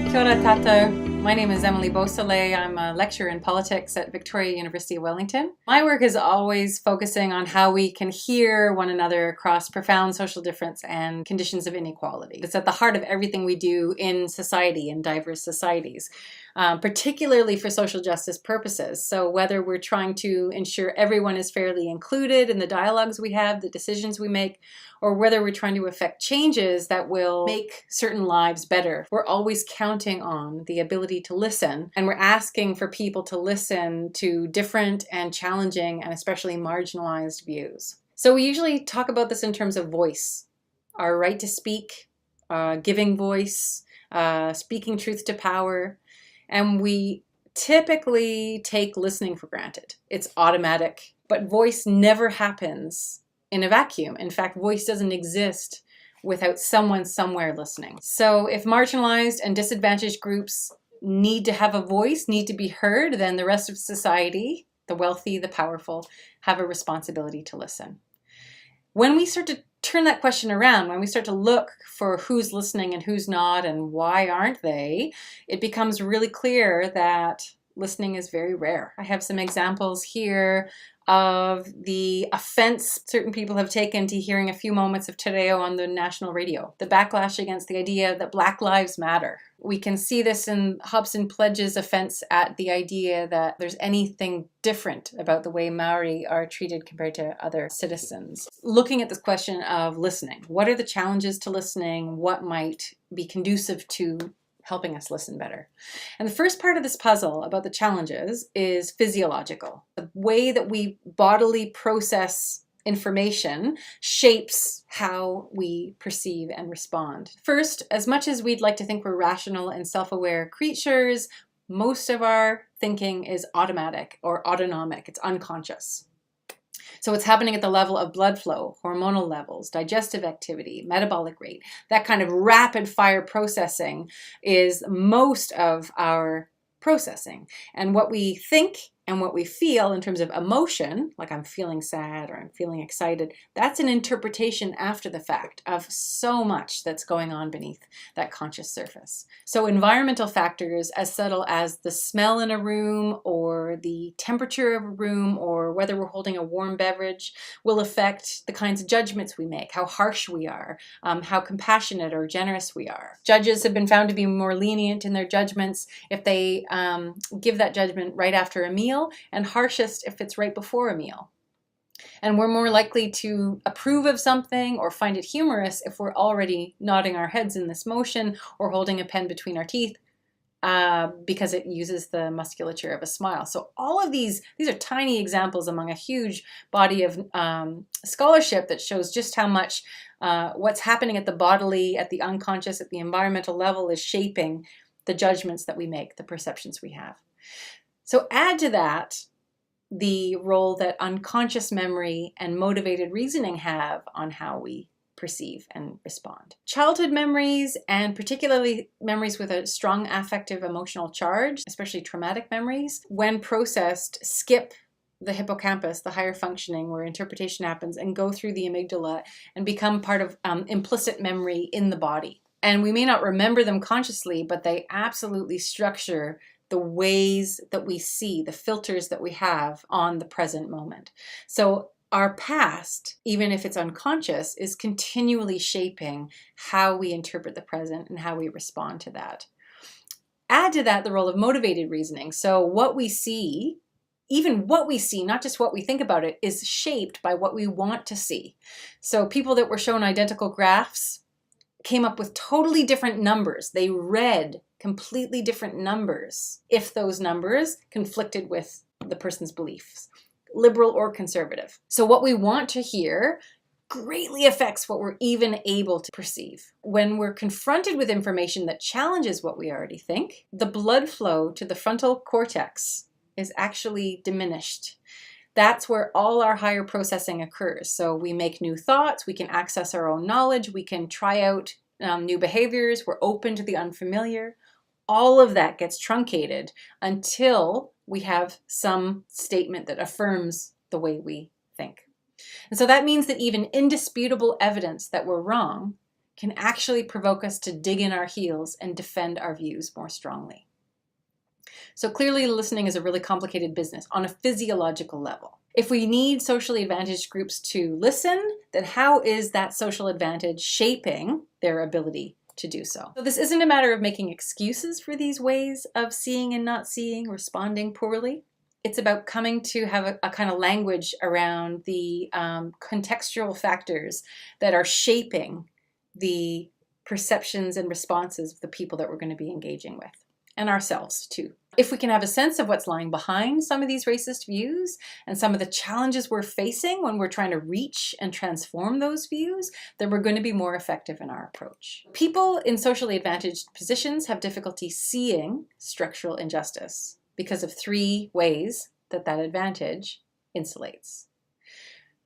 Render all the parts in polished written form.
Kia ora tātou. My name is Emily Beausoleil. I'm a lecturer in politics at Victoria University of Wellington. My work is always focusing on how we can hear one another across profound social difference and conditions of inequality. It's at the heart of everything we do in society, in diverse societies, particularly for social justice purposes. So whether we're trying to ensure everyone is fairly included in the dialogues we have, the decisions we make, or whether we're trying to effect changes that will make certain lives better, we're always counting on the ability to listen, and we're asking for people to listen to different and challenging and especially marginalized views. So we usually talk about this in terms of voice, our right to speak, giving voice, speaking truth to power, and we typically take listening for granted. It's automatic, but voice never happens in a vacuum. In fact, voice doesn't exist without someone somewhere listening. So if marginalized and disadvantaged groups need to have a voice, need to be heard, then the rest of society, the wealthy, the powerful, have a responsibility to listen. When we start to turn that question around, when we start to look for who's listening and who's not and why aren't they, it becomes really clear that listening is very rare. I have some examples here of the offense certain people have taken to hearing a few moments of te reo on the national radio, the backlash against the idea that Black Lives Matter. We can see this in Hobson Pledge's offense at the idea that there's anything different about the way Maori are treated compared to other citizens. Looking at this question of listening, what are the challenges to listening? What might be conducive to helping us listen better? And the first part of this puzzle about the challenges is physiological. The way that we bodily process information shapes how we perceive and respond. First, as much as we'd like to think we're rational and self-aware creatures, most of our thinking is automatic or autonomic. It's unconscious. So it's happening at the level of blood flow, hormonal levels, digestive activity, metabolic rate. That kind of rapid fire processing is most of our processing. And what we think and what we feel in terms of emotion, like I'm feeling sad or I'm feeling excited, that's an interpretation after the fact of so much that's going on beneath that conscious surface. So environmental factors as subtle as the smell in a room or the temperature of a room or whether we're holding a warm beverage will affect the kinds of judgments we make, how harsh we are, how compassionate or generous we are. Judges have been found to be more lenient in their judgments if they give that judgment right after a meal, and harshest if it's right before a meal. And we're more likely to approve of something or find it humorous if we're already nodding our heads in this motion or holding a pen between our teeth because it uses the musculature of a smile. So all of these are tiny examples among a huge body of scholarship that shows just how much what's happening at the bodily, at the unconscious, at the environmental level is shaping the judgments that we make, the perceptions we have. So add to that the role that unconscious memory and motivated reasoning have on how we perceive and respond. Childhood memories, and particularly memories with a strong affective emotional charge, especially traumatic memories, when processed, skip the hippocampus, the higher functioning where interpretation happens, and go through the amygdala and become part of implicit memory in the body. And we may not remember them consciously, but they absolutely structure the ways that we see, the filters that we have on the present moment. So our past, even if it's unconscious, is continually shaping how we interpret the present and how we respond to that. Add to that the role of motivated reasoning. So what we see, even what we see, not just what we think about it, is shaped by what we want to see. So people that were shown identical graphs came up with totally different numbers. They read completely different numbers if those numbers conflicted with the person's beliefs, liberal or conservative. So what we want to hear greatly affects what we're even able to perceive. When we're confronted with information that challenges what we already think, the blood flow to the frontal cortex is actually diminished. That's where all our higher processing occurs. So we make new thoughts, we can access our own knowledge, we can try out new behaviors, we're open to the unfamiliar. All of that gets truncated until we have some statement that affirms the way we think. And so that means that even indisputable evidence that we're wrong can actually provoke us to dig in our heels and defend our views more strongly. So clearly listening is a really complicated business on a physiological level. If we need socially advantaged groups to listen, then how is that social advantage shaping their ability to do so? So this isn't a matter of making excuses for these ways of seeing and not seeing, responding poorly. It's about coming to have a kind of language around the contextual factors that are shaping the perceptions and responses of the people that we're going to be engaging with, and ourselves too. If we can have a sense of what's lying behind some of these racist views and some of the challenges we're facing when we're trying to reach and transform those views, then we're going to be more effective in our approach. People in socially advantaged positions have difficulty seeing structural injustice because of three ways that advantage insulates.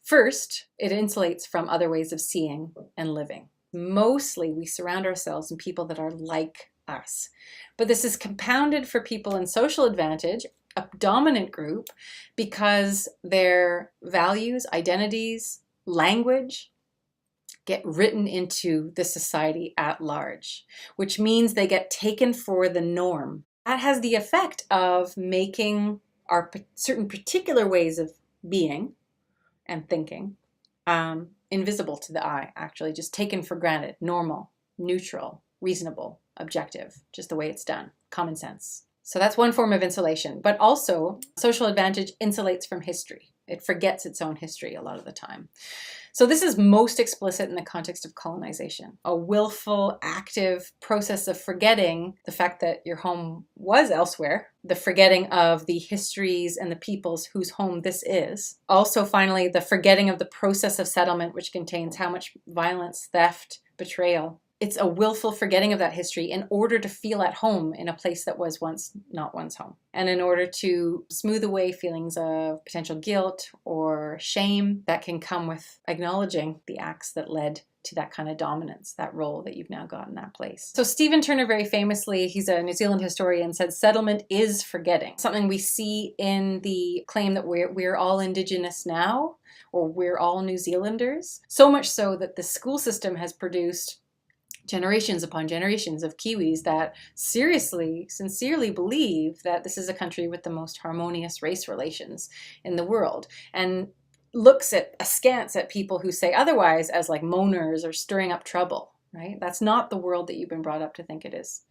First, it insulates from other ways of seeing and living. Mostly we surround ourselves in people that are like us. But this is compounded for people in social advantage, a dominant group, because their values, identities, language get written into the society at large, which means they get taken for the norm. That has the effect of making our certain particular ways of being and thinking invisible to the eye, actually, just taken for granted, normal, neutral, reasonable, objective, just the way it's done, common sense. So that's one form of insulation, but also social advantage insulates from history. It forgets its own history a lot of the time. So this is most explicit in the context of colonization, a willful, active process of forgetting the fact that your home was elsewhere, the forgetting of the histories and the peoples whose home this is. Also, finally, the forgetting of the process of settlement, which contains how much violence, theft, betrayal. It's a willful forgetting of that history in order to feel at home in a place that was once not one's home. And in order to smooth away feelings of potential guilt or shame that can come with acknowledging the acts that led to that kind of dominance, that role that you've now got in that place. So Stephen Turner very famously, he's a New Zealand historian, said settlement is forgetting. Something we see in the claim that we're all Indigenous now, or we're all New Zealanders. So much so that the school system has produced generations upon generations of Kiwis that sincerely believe that this is a country with the most harmonious race relations in the world, and looks askance at people who say otherwise as like moaners or stirring up trouble, right? That's not the world that you've been brought up to think it is.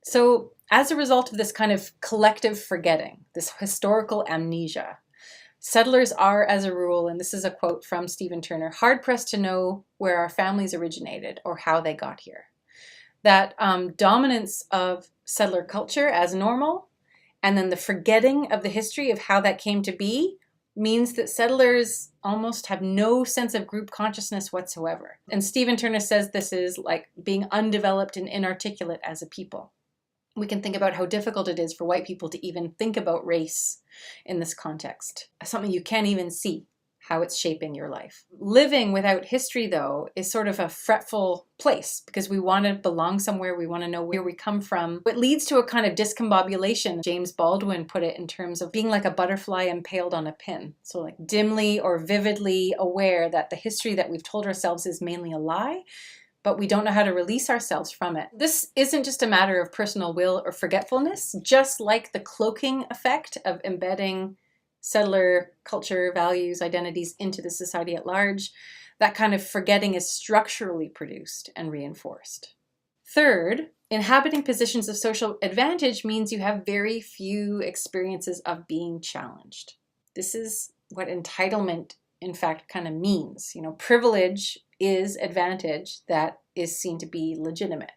So as a result of this kind of collective forgetting, this historical amnesia, settlers are, as a rule, and this is a quote from Stephen Turner, hard-pressed to know where our families originated or how they got here. That dominance of settler culture as normal, and then the forgetting of the history of how that came to be, means that settlers almost have no sense of group consciousness whatsoever. And Stephen Turner says this is like being undeveloped and inarticulate as a people. We can think about how difficult it is for white people to even think about race in this context, something you can't even see how it's shaping your life. Living without history, though, is sort of a fretful place because we want to belong somewhere. We want to know where we come from. It leads to a kind of discombobulation. James Baldwin put it in terms of being like a butterfly impaled on a pin. So like dimly or vividly aware that the history that we've told ourselves is mainly a lie, but we don't know how to release ourselves from it. This isn't just a matter of personal will or forgetfulness, just like the cloaking effect of embedding settler culture, values, identities into the society at large. That kind of forgetting is structurally produced and reinforced. Third, inhabiting positions of social advantage means you have very few experiences of being challenged. This is what entitlement, in fact, kind of means. Privilege is advantage that is seen to be legitimate.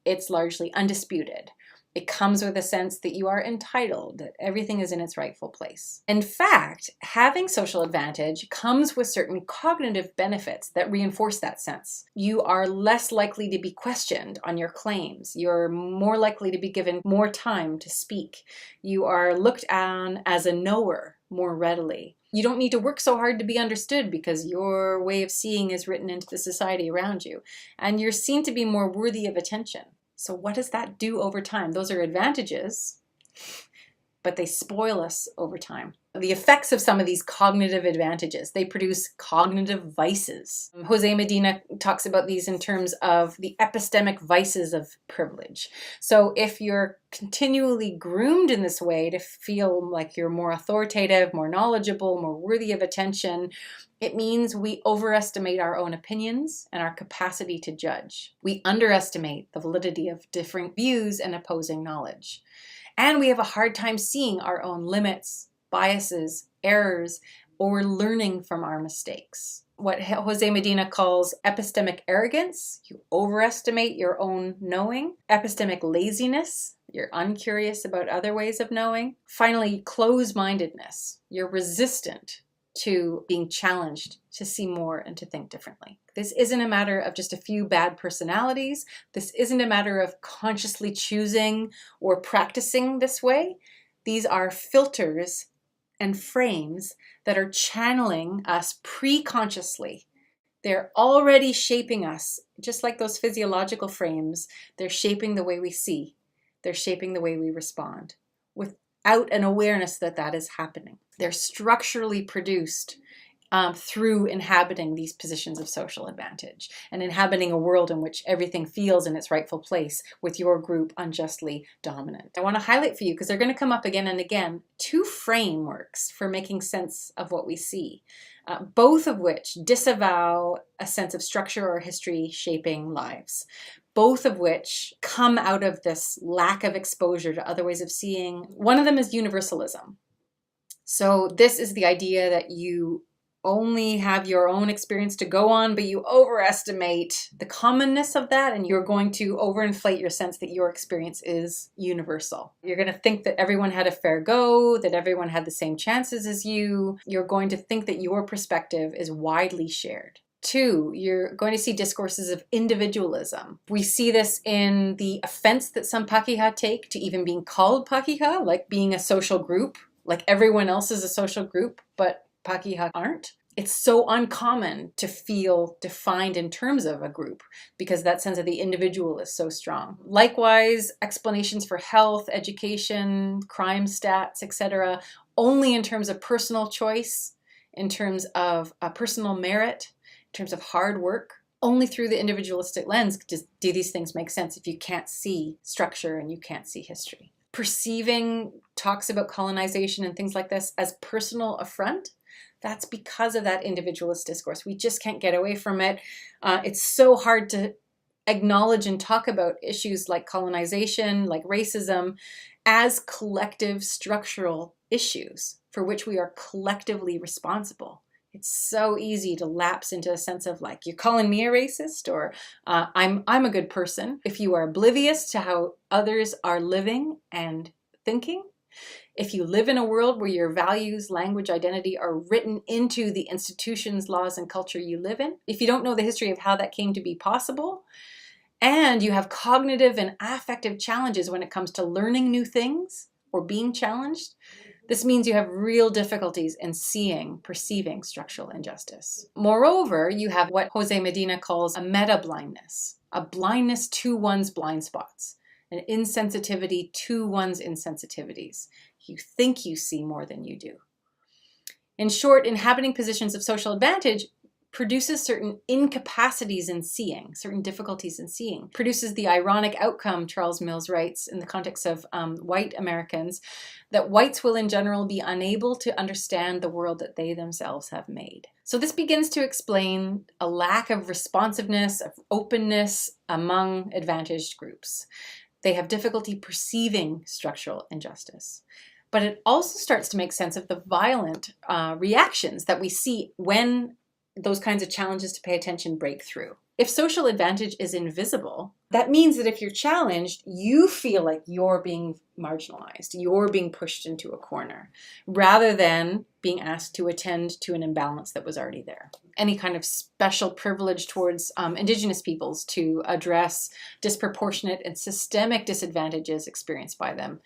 It's largely undisputed. It comes with a sense that you are entitled, that everything is in its rightful place. In fact, having social advantage comes with certain cognitive benefits that reinforce that sense. You are less likely to be questioned on your claims. You're more likely to be given more time to speak. You are looked on as a knower more readily. You don't need to work so hard to be understood because your way of seeing is written into the society around you. And you're seen to be more worthy of attention. So what does that do over time? Those are advantages, but they spoil us over time. The effects of some of these cognitive advantages, they produce cognitive vices. Jose Medina talks about these in terms of the epistemic vices of privilege. So if you're continually groomed in this way to feel like you're more authoritative, more knowledgeable, more worthy of attention, it means we overestimate our own opinions and our capacity to judge. We underestimate the validity of different views and opposing knowledge. And we have a hard time seeing our own limits, biases, errors, or learning from our mistakes. What Jose Medina calls epistemic arrogance, you overestimate your own knowing. Epistemic laziness, you're uncurious about other ways of knowing. Finally, closed-mindedness, you're resistant to being challenged to see more and to think differently. This isn't a matter of just a few bad personalities. This isn't a matter of consciously choosing or practicing this way. These are filters and frames that are channeling us pre-consciously. They're already shaping us, just like those physiological frames. They're shaping the way we see. They're shaping the way we respond without an awareness that that is happening. They're structurally produced through inhabiting these positions of social advantage and inhabiting a world in which everything feels in its rightful place with your group unjustly dominant. I want to highlight for you, because they're going to come up again and again, two frameworks for making sense of what we see, both of which disavow a sense of structure or history shaping lives. Both of which come out of this lack of exposure to other ways of seeing. One of them is universalism. So this is the idea that you only have your own experience to go on, but you overestimate the commonness of that, and you're going to overinflate your sense that your experience is universal. You're going to think that everyone had a fair go, that everyone had the same chances as you. You're going to think that your perspective is widely shared. Two, you're going to see discourses of individualism. We see this in the offense that some Pakeha take to even being called Pakeha, like being a social group, like everyone else is a social group, but Pakeha aren't. It's so uncommon to feel defined in terms of a group because that sense of the individual is so strong. Likewise, explanations for health, education, crime stats, etc., only in terms of personal choice, in terms of personal merit, in terms of hard work. Only through the individualistic lens do these things make sense if you can't see structure and you can't see history. Perceiving talks about colonization and things like this as personal affront, that's because of that individualist discourse. We just can't get away from it. It's so hard to acknowledge and talk about issues like colonization, like racism, as collective structural issues for which we are collectively responsible. It's so easy to lapse into a sense of like, you're calling me a racist, or I'm a good person. If you are oblivious to how others are living and thinking, if you live in a world where your values, language, identity are written into the institutions, laws, and culture you live in, if you don't know the history of how that came to be possible, and you have cognitive and affective challenges when it comes to learning new things or being challenged, this means you have real difficulties in perceiving structural injustice. Moreover, you have what Jose Medina calls a meta-blindness, a blindness to one's blind spots, an insensitivity to one's insensitivities. You think you see more than you do. In short, inhabiting positions of social advantage produces certain incapacities in seeing, certain difficulties in seeing, produces the ironic outcome, Charles Mills writes, in the context of white Americans, that whites will in general be unable to understand the world that they themselves have made. So this begins to explain a lack of responsiveness, of openness among advantaged groups. They have difficulty perceiving structural injustice. But it also starts to make sense of the violent reactions that we see when those kinds of challenges to pay attention break through. If social advantage is invisible, that means that if you're challenged, you feel like you're being marginalized, you're being pushed into a corner, rather than being asked to attend to an imbalance that was already there. Any kind of special privilege towards Indigenous peoples to address disproportionate and systemic disadvantages experienced by them.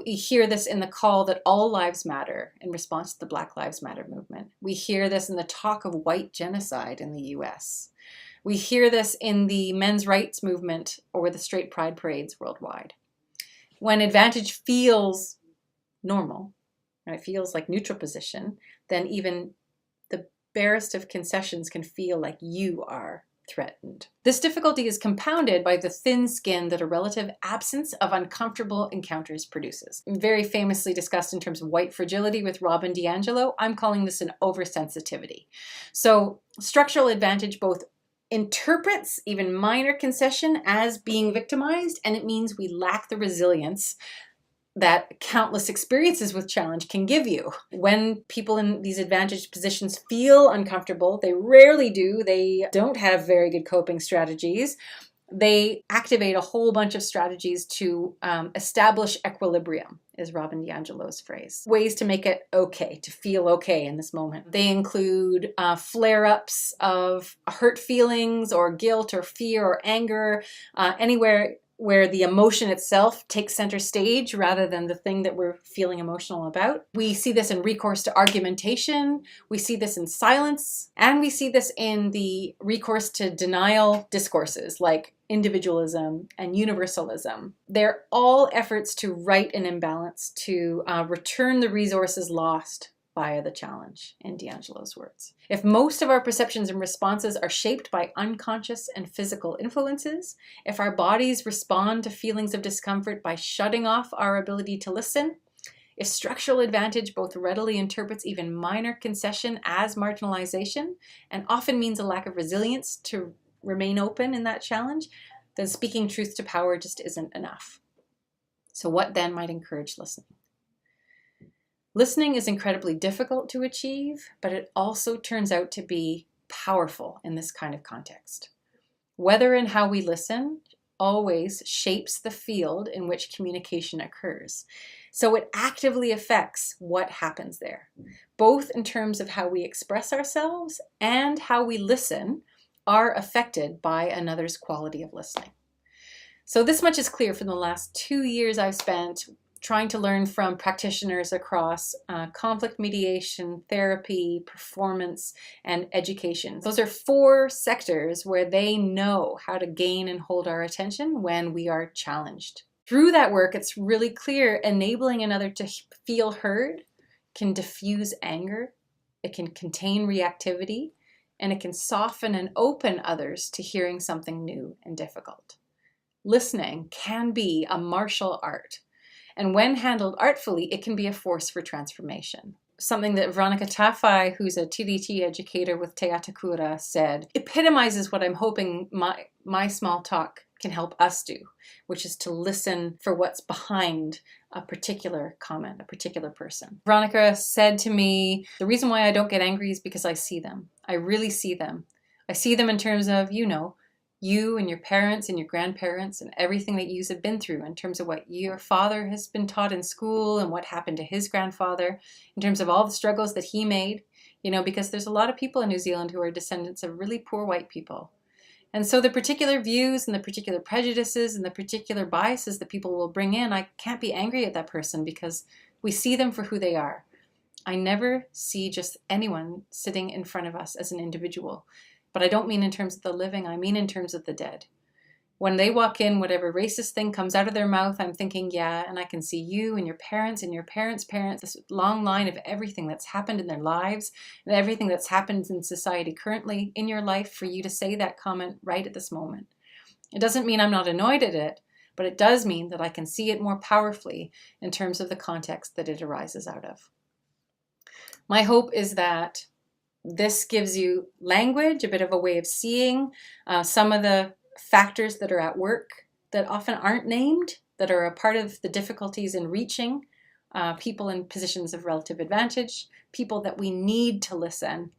We hear this in the call that all lives matter in response to the Black Lives Matter movement. We hear this in the talk of white genocide in the US. We hear this in the men's rights movement or the straight pride parades worldwide. When advantage feels normal, and it feels like neutral position, then even the barest of concessions can feel like you are threatened. This difficulty is compounded by the thin skin that a relative absence of uncomfortable encounters produces. Very famously discussed in terms of white fragility with Robin DiAngelo, I'm calling this an oversensitivity. So structural advantage both interprets even minor concession as being victimized, and it means we lack the resilience that countless experiences with challenge can give you. When people in these advantaged positions feel uncomfortable, they rarely do. They don't have very good coping strategies. They activate a whole bunch of strategies to establish equilibrium, is Robin DiAngelo's phrase. Ways to make it okay, to feel okay in this moment. They include flare-ups of hurt feelings or guilt or fear or anger, anywhere where the emotion itself takes center stage rather than the thing that we're feeling emotional about. We see this in recourse to argumentation, we see this in silence, and we see this in the recourse to denial discourses like individualism and universalism. They're all efforts to right an imbalance, to return the resources lost via the challenge, in DiAngelo's words. If most of our perceptions and responses are shaped by unconscious and physical influences, if our bodies respond to feelings of discomfort by shutting off our ability to listen, if structural advantage both readily interprets even minor concession as marginalization and often means a lack of resilience to remain open in that challenge, then speaking truth to power just isn't enough. So what then might encourage listening? Listening is incredibly difficult to achieve, but it also turns out to be powerful in this kind of context. Whether and how we listen always shapes the field in which communication occurs. So it actively affects what happens there, both in terms of how we express ourselves and how we listen are affected by another's quality of listening. So this much is clear from the last 2 years I've spent trying to learn from practitioners across conflict mediation, therapy, performance, and education. Those are 4 sectors where they know how to gain and hold our attention when we are challenged. Through that work, it's really clear enabling another to feel heard can diffuse anger, it can contain reactivity, and it can soften and open others to hearing something new and difficult. Listening can be a martial art. And when handled artfully, it can be a force for transformation. Something that Veronica Tafai, who's a TDT educator with Te Atakura, said epitomizes what I'm hoping my small talk can help us do, which is to listen for what's behind a particular comment, a particular person. Veronica said to me, the reason why I don't get angry is because I see them. I really see them. I see them in terms of, you and your parents and your grandparents and everything that you have been through in terms of what your father has been taught in school and what happened to his grandfather, in terms of all the struggles that he made, because there's a lot of people in New Zealand who are descendants of really poor white people. And so the particular views and the particular prejudices and the particular biases that people will bring in, I can't be angry at that person because we see them for who they are. I never see just anyone sitting in front of us as an individual. But I don't mean in terms of the living, I mean in terms of the dead. When they walk in, whatever racist thing comes out of their mouth, I'm thinking, yeah, and I can see you and your parents' parents, this long line of everything that's happened in their lives and everything that's happened in society currently in your life for you to say that comment right at this moment. It doesn't mean I'm not annoyed at it, but it does mean that I can see it more powerfully in terms of the context that it arises out of. My hope is that this gives you language, a bit of a way of seeing some of the factors that are at work that often aren't named, that are a part of the difficulties in reaching people in positions of relative advantage, people that we need to listen